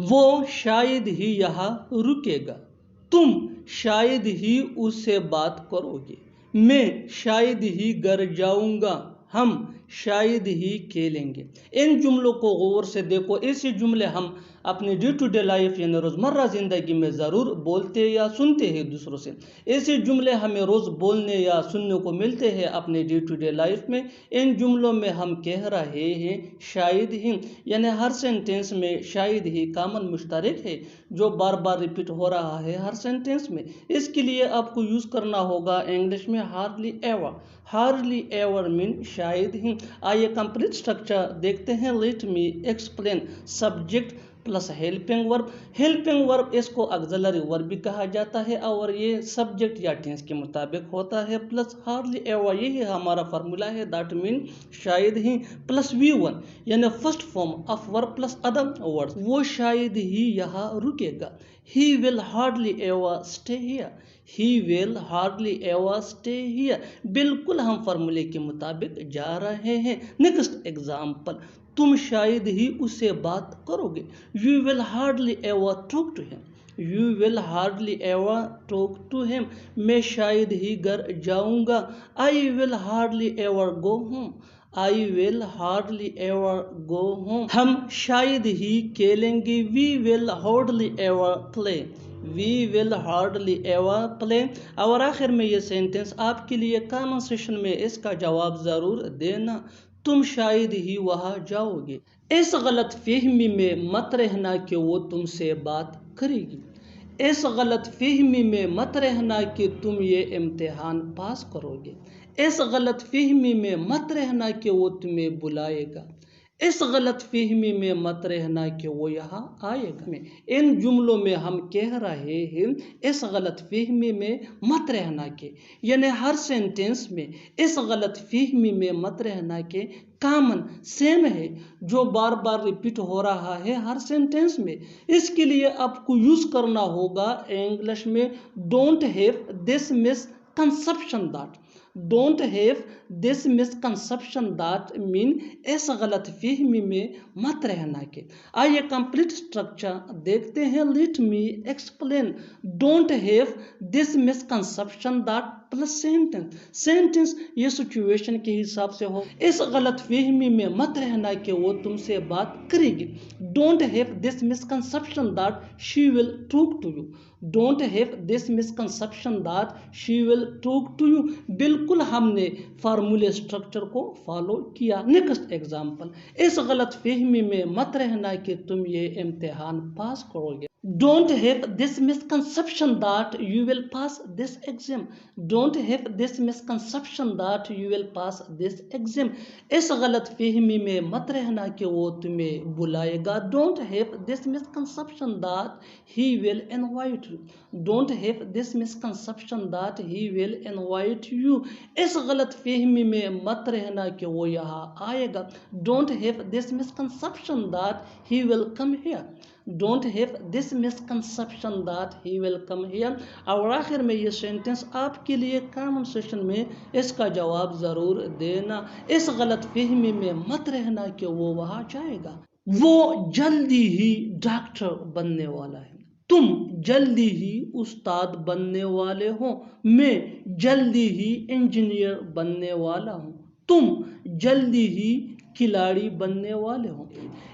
वो शायद ही यहाँ रुकेगा, तुम शायद ही उससे बात करोगे, मैं शायद ही घर जाऊंगा, हम शायद ही खेलेंगे। इन जुमलों को गौर से देखो। ऐसे जुमले हम अपने डे टू डे लाइफ यानी रोज़मर्रा ज़िंदगी में ज़रूर बोलते या सुनते हैं दूसरों से। ऐसे जुमले हमें रोज़ बोलने या सुनने को मिलते हैं अपने डे टू डे लाइफ में। इन जुमलों में हम कह रहे हैं शायद ही, यानी हर सेंटेंस में शायद ही कॉमन मुश्तरक है जो बार बार रिपीट हो रहा है हर सेंटेंस में। इसके लिए आपको यूज़ करना होगा इंग्लिश में hardly ever. Hardly ever mean शायद ही। आइए कंप्लीट स्ट्रक्चर देखते हैं। Let me explain. Subject plus helping verb. Helping verb इसको ऑक्सिलरी वर्ब भी कहा जाता है और ये सब्जेक्ट या टेंस के मुताबिक होता है। प्लस हार्डली एवर, यही हमारा फार्मूला है, दैट मीन शायद ही। प्लस V1 यानी first form of verb plus other words. वो शायद ही यहाँ रुकेगा। He will hardly ever stay here. He will hardly ever stay here. बिल्कुल हम फार्मूले के मुताबिक जा रहे हैं। नेक्स्ट एग्जाम्पल, तुम शायद ही उससे बात करोगे। You will hardly ever talk to him. You will hardly ever talk to him. मैं शायद ही घर जाऊंगा। I will hardly ever go home. I will hardly ever go home. हम शायद ही खेलेंगे। We will hardly ever play. We will hardly ever play. और आखिर में ये सेंटेंस आपके लिए कमेंट सेक्शन में इसका जवाब ज़रूर देना। तुम शायद ही वहाँ जाओगे। इस गलत फहमी में मत रहना कि वो तुमसे बात करेगी। इस गलत फहमी में मत रहना कि तुम ये इम्तिहान पास करोगे। इस गलत फहमी में मत रहना कि वो तुम्हें बुलाएगा। इस गलत फहमी में मत रहना कि वो यहाँ आएगा। इन जुमलों में हम कह रहे हैं इस गलत फहमी में मत रहना के, यानी हर सेंटेंस में इस गलत फहमी में मत रहना के कॉमन सेम है जो बार बार रिपीट हो रहा है हर सेंटेंस में। इसके लिए आपको यूज़ करना होगा इंग्लिश में don't have this misconception that. Don't have this misconception that mean इस गलत फहमी में मत रहना के। आइए कंप्लीट स्ट्रक्चर देखते हैं। Let me explain. Don't have this misconception that plus sentence. Sentence ये सिचुएशन के हिसाब से हो। इस गलत फहमी में मत रहना कि वो तुमसे बात करेगी। Don't have this misconception that she will talk to you. Don't have this misconception that she will talk to you. बिल्कुल हमने फार्मूले स्ट्रक्चर को फॉलो किया। नेक्स्ट एग्जाम्पल, इस गलत फहमी में मत रहना कि तुम ये इम्तिहान पास करोगे। Don't have this misconception that you will pass this exam. Don't have this misconception that you will pass this exam. इस गलत फहमी में मत रहना कि वो तुम्हें बुलाएगा। Don't have this misconception that he will invite you. Don't have this misconception that he will invite you. इस गलत फहमी में मत रहना कि वो यहाँ आएगा। Don't have this misconception that he will come here. Don't have this misconception that he will come here. और आखिर में ये सेंटेंस आपके लिए कमेंट सेक्शन में इसका जवाब ज़रूर देना। इस गलत फहमी में मत रहना कि वो वहाँ जाएगा। वो जल्दी ही डॉक्टर बनने वाला है। तुम जल्दी ही उस्ताद बनने वाले हो। मैं जल्दी ही इंजीनियर बनने वाला हूँ। तुम जल्दी ही खिलाड़ी बनने वाले हो।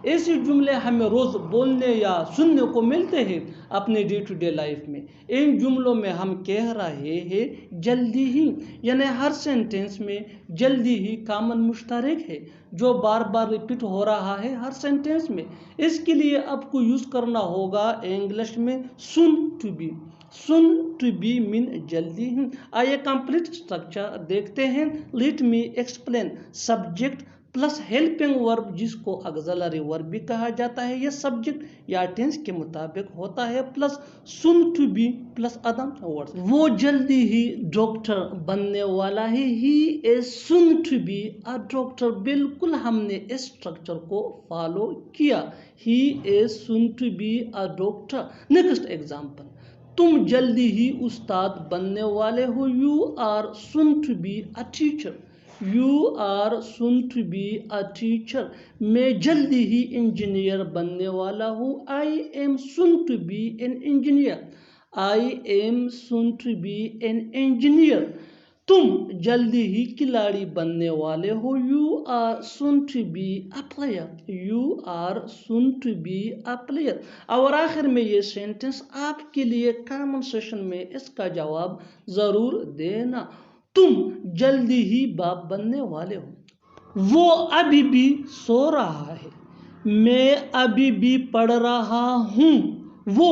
ऐसे जुमले हमें रोज़ बोलने या सुनने को मिलते हैं अपने डे टू डे लाइफ में। इन जुमलों में हम कह रहे हैं जल्दी ही, यानी हर सेंटेंस में जल्दी ही कॉमन मुश्तरक है जो बार बार रिपीट हो रहा है हर सेंटेंस में। इसके लिए आपको यूज़ करना होगा इंग्लिश में soon to be. Soon to be mean जल्दी ही। आइए कंप्लीट स्ट्रक्चर देखते हैं। Let me explain. Subject plus helping verb जिसको ऑक्सिलरी वर्ब भी कहा जाता है, यह सब्जेक्ट या टेंस के मुताबिक होता है। Plus soon to be plus other words. वो जल्दी ही डॉक्टर बनने वाला है। He is soon to be a doctor. बिल्कुल हमने इस स्ट्रक्चर को फॉलो किया। He is soon to be a doctor. Next example, तुम जल्दी ही उस्ताद बनने वाले हो। You are soon to be a teacher. You are soon to be a teacher, मैं जल्दी ही इंजीनियर बनने वाला हूँ। I am soon to be an engineer, I am soon to be an engineer. तुम जल्दी ही खिलाड़ी बनने वाले हो। You are soon to be a player, you are soon to be a player. और आखिर में ये सेंटेंस आपके लिए कमेंट सेशन में इसका जवाब जरूर देना। तुम जल्दी ही बाप बनने वाले हो। वो अभी भी सो रहा है, मैं अभी भी पढ़ रहा हूँ। वो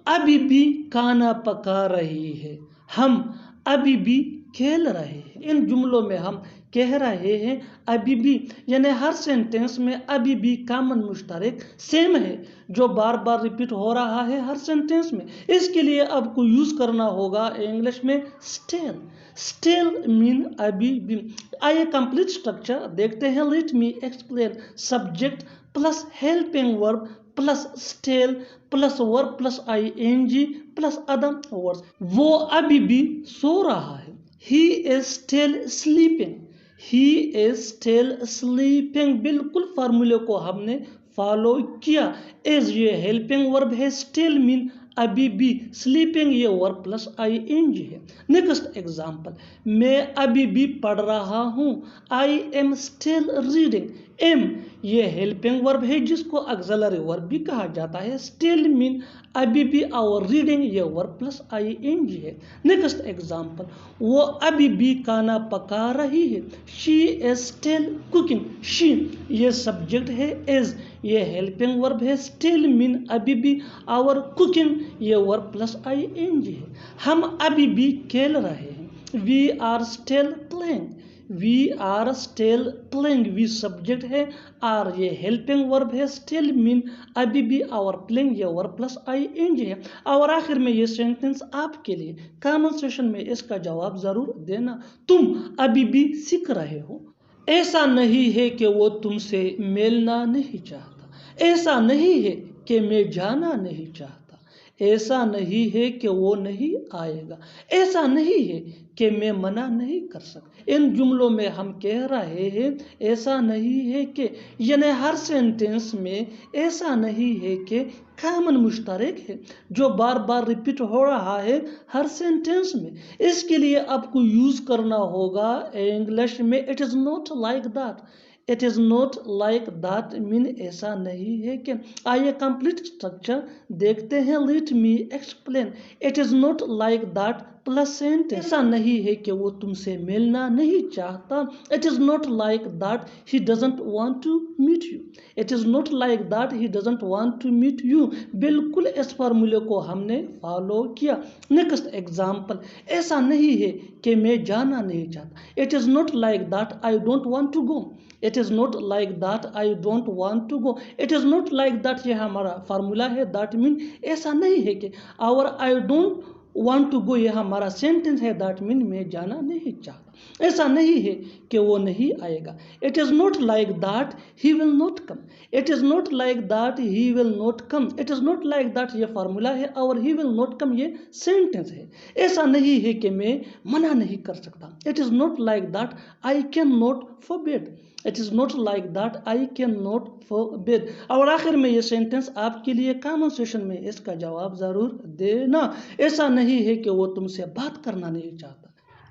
अभी भी खाना पका रही है, हम अभी भी खेल रहे हैं। इन जुमलों में हम कह रहे हैं अभी भी, यानी हर सेंटेंस में अभी भी कॉमन मुश्तरक सेम है जो बार बार रिपीट हो रहा है हर सेंटेंस में। इसके लिए आपको यूज करना होगा इंग्लिश में स्टिल। स्टिल मीन अभी भी। आइए कंप्लीट स्ट्रक्चर देखते हैं। Let me explain. Subject plus helping verb plus still plus verb plus ING plus other words. वो अभी भी सो रहा है। He is still sleeping, he is still sleeping। बिल्कुल फार्मूले को हमने फॉलो किया। इज ये हेल्पिंग वर्ब है, स्टिल मीन अभी भी, स्लीपिंग ये वर्ब प्लस आईएनजी है। नेक्स्ट एग्जांपल, मैं अभी भी पढ़ रहा हूँ। I am still reading. Am ये हेल्पिंग वर्ब है जिसको ऑक्सिलरी वर्ब भी कहा जाता है। स्टिल मीन अभी भी, और रीडिंग ये वर्ब प्लस आईएनजी है। नेक्स्ट एग्जांपल, वो अभी भी खाना पका रही है। She is still cooking. She ये सब्जेक्ट है, इज ये हेल्पिंग वर्ब है, स्टिल मीन अभी भी, और कुकिंग ये वर्ब प्लस आईएनजी है। हम अभी भी खेल रहे हैं। We are still playing, we are still playing. We subject है, आर ये हेल्पिंग वर्ब है, स्टिल मीन अभी भी, और प्लेइंग ये वर्ब प्लस आईएनजी है। और आखिर में ये सेंटेंस आपके लिए कमेंट सेशन में इसका जवाब जरूर देना। तुम अभी भी सीख रहे हो। ऐसा नहीं है कि वो तुमसे मिलना नहीं चाहता, ऐसा नहीं है कि मैं जाना नहीं चाहता, ऐसा नहीं है कि वो नहीं आएगा, ऐसा नहीं है कि मैं मना नहीं कर सकता। इन जुमलों में हम कह रहे हैं ऐसा नहीं है कि, यानी हर सेंटेंस में ऐसा नहीं है कि कॉमन मुश्तरक है जो बार बार रिपीट हो रहा है हर सेंटेंस में। इसके लिए आपको यूज करना होगा इंग्लिश में it is not like that. It is not like that mean ऐसा नहीं है कि। आइए कंप्लीट स्ट्रक्चर देखते हैं। Let me explain. It is not like that plus sentence. ऐसा नहीं है कि वो तुमसे मिलना नहीं चाहता। It is not like that he doesn't want to meet you. It is not like that he doesn't want to meet you. बिल्कुल इस फार्मूले को हमने फॉलो किया। नेक्स्ट एग्जांपल, ऐसा नहीं है कि मैं जाना नहीं चाहता। It is not like that I don't want to go. It is not like that I don't want to go. It is not like that ये हमारा फार्मूला है। दैट मीन ऐसा नहीं है कि, और I don't want to go ये हमारा सेंटेंस है। दैट मीन मैं जाना नहीं चाहता। ऐसा नहीं है कि वो नहीं आएगा। It is not like that he will not come. It is not like that he will not come. It is not like that ये फार्मूला है, और ही विल नॉट कम ये सेंटेंस है। ऐसा नहीं है कि मैं मना नहीं कर सकता। It is not like that I can not forbid. It is not like that I can not forbid. और आखिर में ये सेंटेंस आपके लिए कमेंट सेशन में इसका जवाब जरूर देना। ऐसा नहीं है कि वो तुमसे बात करना नहीं चाहता।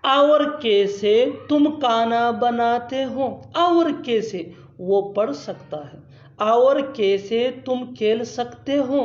और कैसे तुम खाना बनाते हो। और कैसे वो पढ़ सकता है। और कैसे तुम खेल सकते हो।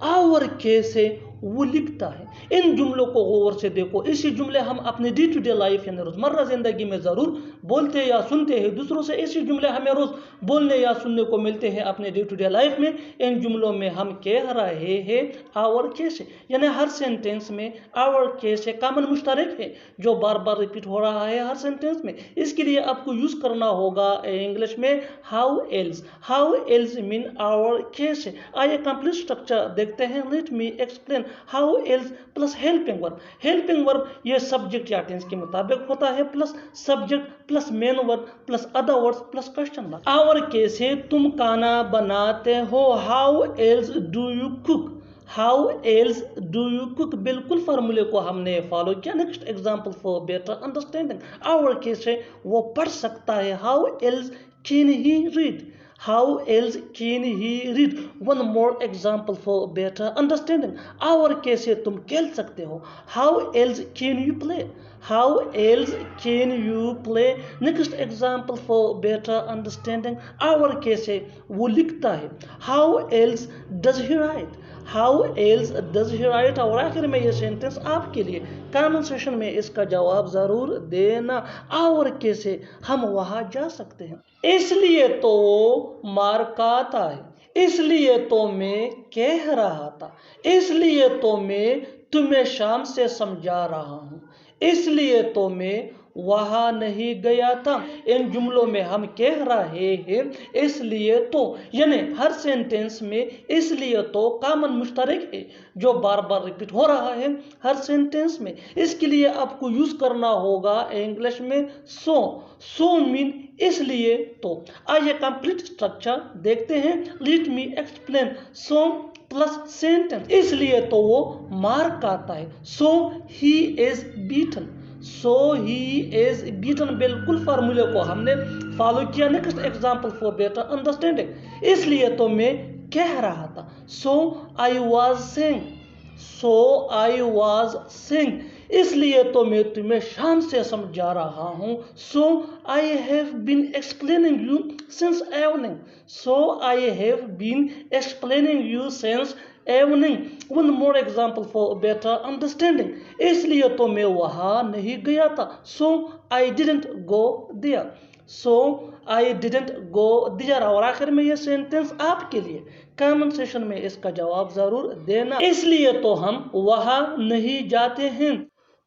और कैसे वो लिखता है। इन जुमलों को गौर से देखो। इसी जुमले हम अपने डे टू डे लाइफ यानी रोजमर्रा जिंदगी में जरूर बोलते या सुनते हैं दूसरों से। ऐसे जुमले हमें रोज बोलने या सुनने को मिलते हैं अपने डे टू डे लाइफ में। इन जुमलों में हम कह रहे हैं और कैसे, यानी हर सेंटेंस में और कैसे कॉमन मुश्तरक है जो बार बार रिपीट हो रहा है हर सेंटेंस में। इसके लिए आपको यूज करना होगा इंग्लिश में how else. How else mean और कैसे। आइए कंप्लीट स्ट्रक्चर देखते हैं। Let me explain. How else plus helping verb. Helping verb ये सब्जेक्ट या टेंस के मुताबिक होता है, plus subject plus main verb plus other words plus question mark. और कैसे तुम खाना बनाते हो। How else do you cook. How else do you cook, बिल्कुल फार्मूले को हमने फॉलो किया। Next example for better understanding, our case है वो पढ़ सकता है। How else can he read, how else can he read. One more example for better understanding, our case है तुम खेल सकते हो। How else can you play, how else can you play. Next example for better understanding, our case है वो लिखता है। How else does he write, how else does he write. और आखिर में ये सेंटेंस आपके लिए, कमेंट सेशन में इसका जवाब जरूर देना। आवर कैसे हम वहां जा सकते हैं, इसलिए तो वो मार खाता है, इसलिए तो मैं कह रहा था, इसलिए तो मैं तुम्हें शाम से समझा रहा हूं, इसलिए तो मैं वहां नहीं गया था। इन जुमलों में हम कह रहे हैं इसलिए तो, यानी हर सेंटेंस में इसलिए तो कॉमन मुश्तरक है जो बार बार रिपीट हो रहा है हर सेंटेंस में। इसके लिए आपको यूज करना होगा इंग्लिश में सो। सो मीन इसलिए तो। आइए कंप्लीट स्ट्रक्चर देखते हैं। Let me explain. So plus sentence, इसलिए तो वो मार खाता है। So he is beaten, so he is beaten, बिल्कुल फार्मूले को हमने फॉलो किया। Next example for better understanding, इसलिए तो मैं कह रहा था। So I was saying, so I was saying, इसलिए तो मैं तुम्हें शाम से समझा रहा हूं। So I have been explaining you since evening, so I have been explaining you since evening. One more example for better understanding, इसलिए तो मैं वहां नहीं गया था। So I didn't go there, so I didn't go there. और आखिर में ये सेंटेंस आपके लिए, कमेंट सेशन में इसका जवाब जरूर देना। इसलिए तो हम वहां नहीं जाते हैं,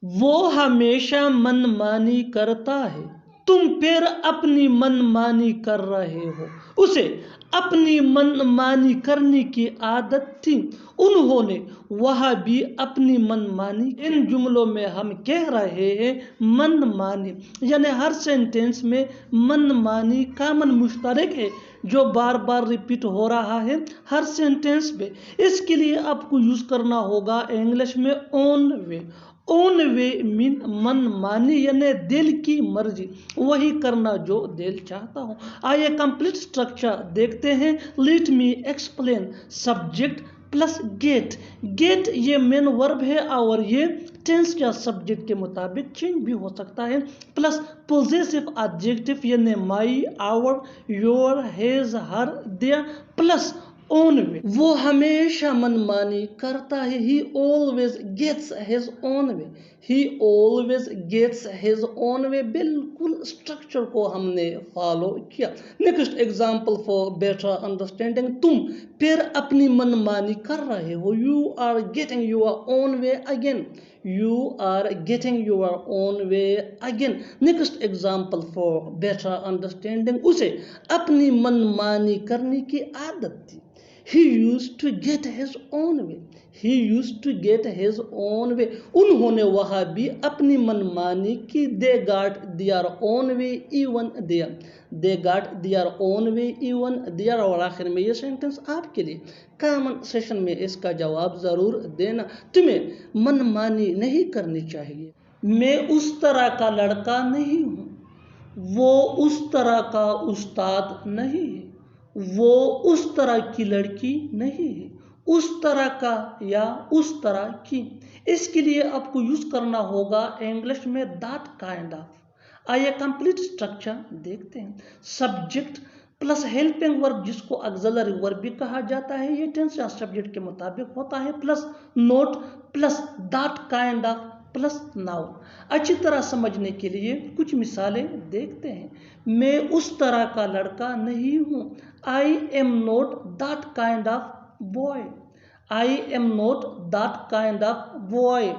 वो हमेशा मनमानी करता है, तुम फिर अपनी मनमानी कर रहे हो। उसे अपनी मनमानी करने की आदत थी, उन्होंने वह भी अपनी मनमानी। इन जुमलों में हम कह रहे हैं मनमानी, यानी हर सेंटेंस में मनमानी कॉमन मुश्तरक है जो बार बार रिपीट हो रहा है हर सेंटेंस में। इसके लिए आपको यूज करना होगा इंग्लिश में own way. Own way mean मनमानी, यानी दिल की मर्जी, वही करना जो दिल चाहता हो। आइए कंप्लीट स्ट्रक्चर देखते हैं। Let me explain. Subject plus get, get ये मेन वर्ब है और ये टेंस या सब्जेक्ट के मुताबिक चेंज भी हो सकता है। प्लस पोजेसिव एडजेक्टिव यानी my, our, your, his, her, their. Plus own way, वो हमेशा मनमानी करता है। He always gets his own way, he always gets his own way. बिल्कुल स्ट्रक्चर को हमने फॉलो किया। Next example for better understanding, तुम फिर अपनी मनमानी कर रहे हो। You are getting your own way again, you are getting your own way again. Next example for better understanding, उसे अपनी मनमानी करने की आदत थी। He used to get his own way, he used to get his own way. उन्होंने वह भी अपनी मनमानी की। They got their own way even there, they got their own way even there। और आखिर में ये सेंटेंस आपके लिए, कमेंट सेशन में इसका जवाब जरूर देना। तुम्हें मनमानी नहीं करनी चाहिए, मैं उस तरह का लड़का नहीं हूँ, वो उस तरह का उस्ताद नहीं है, वो उस तरह की लड़की नहीं है, उस तरह का या उस तरह की। इसके लिए आपको यूज करना होगा इंग्लिश में दैट काइंड ऑफ। आइए कंप्लीट स्ट्रक्चर देखते हैं। सब्जेक्ट प्लस हेल्पिंग वर्ब जिसको ऑक्सिलरी वर्ब भी कहा जाता है, ये टेंस या सब्जेक्ट के मुताबिक होता है। Plus note plus that kind of plus noun. अच्छी तरह समझने के लिए कुछ मिसालें देखते हैं। मैं उस तरह का लड़का नहीं हूँ, I am not that kind of boy, I am not that kind of boy.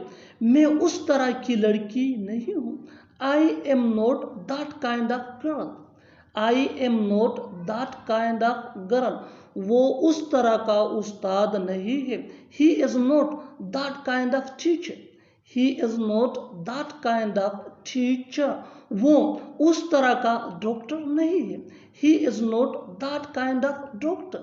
मैं उस तरह की लड़की नहीं हूँ, I am not that kind of girl, I am not that kind of girl. वो उस तरह का उस्ताद नहीं है, he is not that kind of teacher, he is not that kind of teacher। वो उस तरह का डॉक्टर नहीं है, he is not that kind of doctor,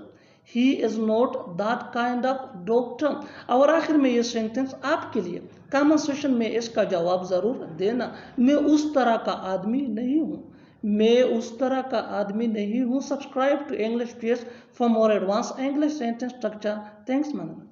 he is not that kind of doctor. और आखिर में ये सेंटेंस आपके लिए, कमेंट सेक्शन में इसका जवाब ज़रूर देना। मैं उस तरह का आदमी नहीं हूँ, मैं उस तरह का आदमी नहीं हूँ। Subscribe to English page for more advance English sentence structure. Thanks madam.